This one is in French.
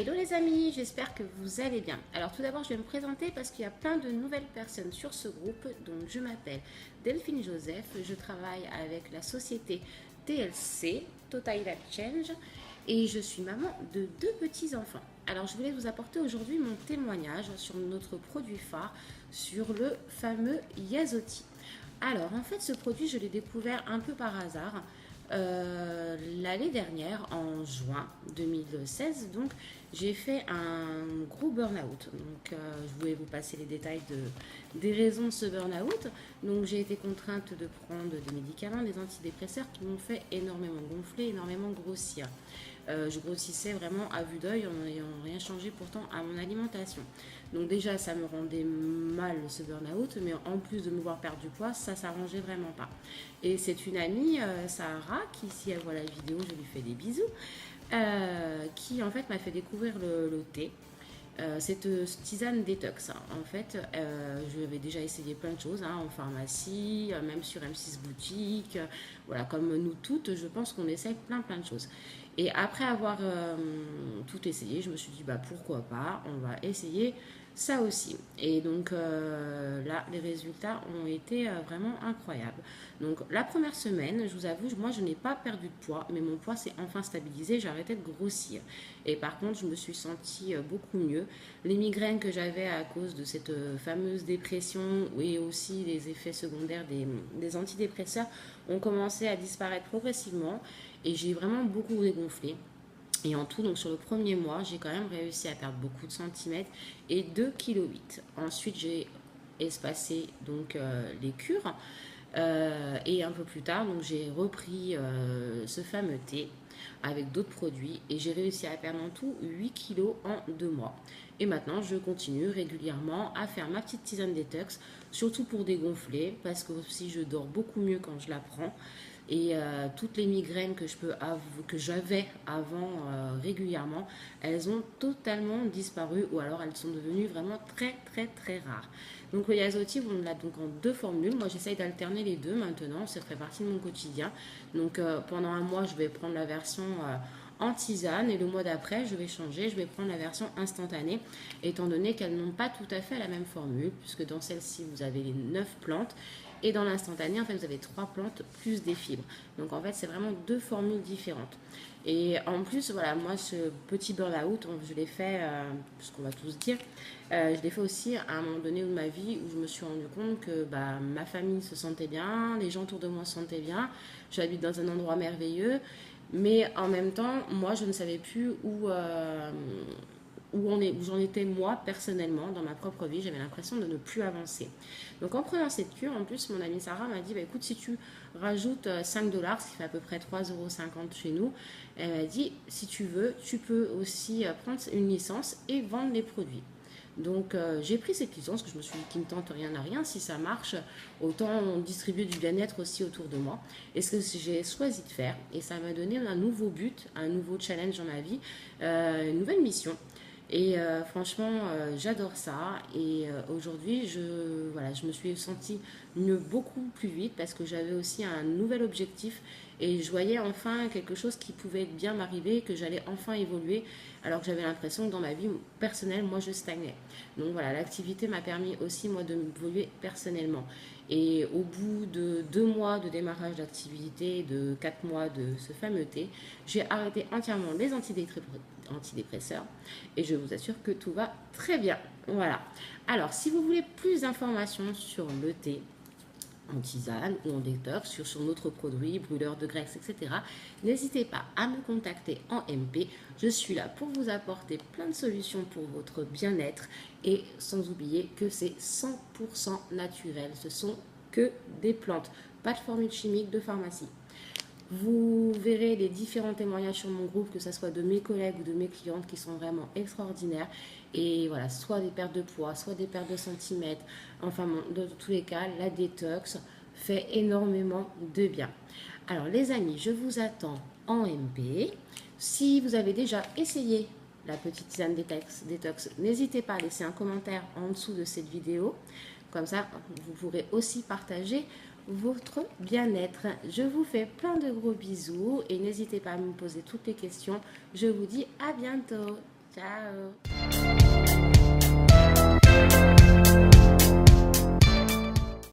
Hello les amis, j'espère que vous allez bien. Alors tout d'abord je vais me présenter parce qu'il y a plein de nouvelles personnes sur ce groupe. Donc je m'appelle Delphine Joseph, je travaille avec la société TLC, Total Life Change, et je suis maman de deux petits-enfants. Alors je voulais vous apporter aujourd'hui mon témoignage sur notre produit phare, sur le fameux Yazoti. Alors en fait ce produit je l'ai découvert un peu par hasard. L'année dernière, en juin 2016, donc j'ai fait un gros burn-out. Donc je voulais vous passer les détails des raisons de ce burn-out. Donc j'ai été contrainte de prendre des médicaments, des antidépresseurs qui m'ont fait énormément gonfler, énormément grossir. Je grossissais vraiment à vue d'œil en n'ayant rien changé pourtant à mon alimentation. Donc déjà ça me rendait mal ce burn-out, mais en plus de me voir perdre du poids, ça s'arrangeait vraiment pas. Et c'est une amie, Sahara, qui si elle voit la vidéo, je lui fais des bisous, qui en fait m'a fait découvrir le thé. Cette tisane détox, hein. En fait, je vais déjà essayé plein de choses hein, en pharmacie, même sur M6 Boutique. Voilà, comme nous toutes, je pense qu'on essaye plein de choses. Et après avoir tout essayé, je me suis dit, bah pourquoi pas, on va essayer ça aussi. Et donc là, les résultats ont été vraiment incroyables. Donc la première semaine, je vous avoue, moi je n'ai pas perdu de poids, mais mon poids s'est enfin stabilisé, j'ai arrêté de grossir. Et par contre, je me suis sentie beaucoup mieux. Les migraines que j'avais à cause de cette fameuse dépression et aussi les effets secondaires des antidépresseurs ont commencé à disparaître progressivement et j'ai vraiment beaucoup dégonflé. Et en tout, donc sur le premier mois, j'ai quand même réussi à perdre beaucoup de centimètres et 2,8 kg. Ensuite, j'ai espacé donc les cures. Et un peu plus tard, donc j'ai repris ce fameux thé avec d'autres produits et j'ai réussi à perdre en tout 8 kilos en 2 mois. Et maintenant, je continue régulièrement à faire ma petite tisane détox, surtout pour dégonfler, parce que aussi je dors beaucoup mieux quand je la prends. Et toutes les migraines que j'avais avant régulièrement, elles ont totalement disparu ou alors elles sont devenues vraiment très rares. Donc le Yazoti, on l'a donc en deux formules. Moi j'essaye d'alterner les deux maintenant, ça fait partie de mon quotidien. Donc pendant un mois je vais prendre la version en tisane et le mois d'après je vais changer, je vais prendre la version instantanée étant donné qu'elles n'ont pas tout à fait la même formule puisque dans celle-ci vous avez les 9 plantes et dans l'instantané, en fait, vous avez 3 plantes plus des fibres. Donc, en fait, c'est vraiment deux formules différentes. Et en plus, voilà, moi, ce petit burn-out, je l'ai fait, ce qu'on va tous dire, je l'ai fait aussi à un moment donné de ma vie où je me suis rendu compte que bah, ma famille se sentait bien, les gens autour de moi se sentaient bien, j'habite dans un endroit merveilleux, mais en même temps, moi, je ne savais plus où j'en étais moi personnellement dans ma propre vie, j'avais l'impression de ne plus avancer. Donc en prenant cette cure, en plus mon amie Sarah m'a dit bah, écoute si tu rajoutes 5 $, ce qui fait à peu près 3,50 € chez nous, elle m'a dit si tu veux, tu peux aussi prendre une licence et vendre les produits. Donc j'ai pris cette licence que je me suis dit qui ne tente rien à rien, si ça marche, autant distribuer du bien-être aussi autour de moi. Et ce que j'ai choisi de faire, et ça m'a donné un nouveau but, un nouveau challenge dans ma vie, une nouvelle mission. Et franchement, j'adore ça. Et aujourd'hui, voilà, je me suis sentie mieux beaucoup plus vite parce que j'avais aussi un nouvel objectif et je voyais enfin quelque chose qui pouvait bien m'arriver, que j'allais enfin évoluer, alors que j'avais l'impression que dans ma vie personnelle, moi, je stagnais. Donc voilà, l'activité m'a permis aussi, moi, de m'évoluer personnellement. Et au bout de 2 mois de démarrage d'activité, de 4 mois de ce fameux thé, j'ai arrêté entièrement les antidépresseurs et je vous assure que tout va très bien. Voilà. Alors, si vous voulez plus d'informations sur le thé, en tisane ou en détox, sur notre produit, brûleur de graisse, etc., n'hésitez pas à me contacter en MP. Je suis là pour vous apporter plein de solutions pour votre bien-être et sans oublier que c'est 100% naturel. Ce sont que des plantes, pas de formule chimique de pharmacie. Vous verrez les différents témoignages sur mon groupe, que ce soit de mes collègues ou de mes clientes qui sont vraiment extraordinaires. Et voilà, soit des pertes de poids, soit des pertes de centimètres. Enfin, bon, dans tous les cas, la détox fait énormément de bien. Alors les amis, je vous attends en MP. Si vous avez déjà essayé la petite tisane détox, n'hésitez pas à laisser un commentaire en dessous de cette vidéo. Comme ça, vous pourrez aussi partager votre bien-être. Je vous fais plein de gros bisous et n'hésitez pas à me poser toutes les questions. Je vous dis à bientôt. Ciao.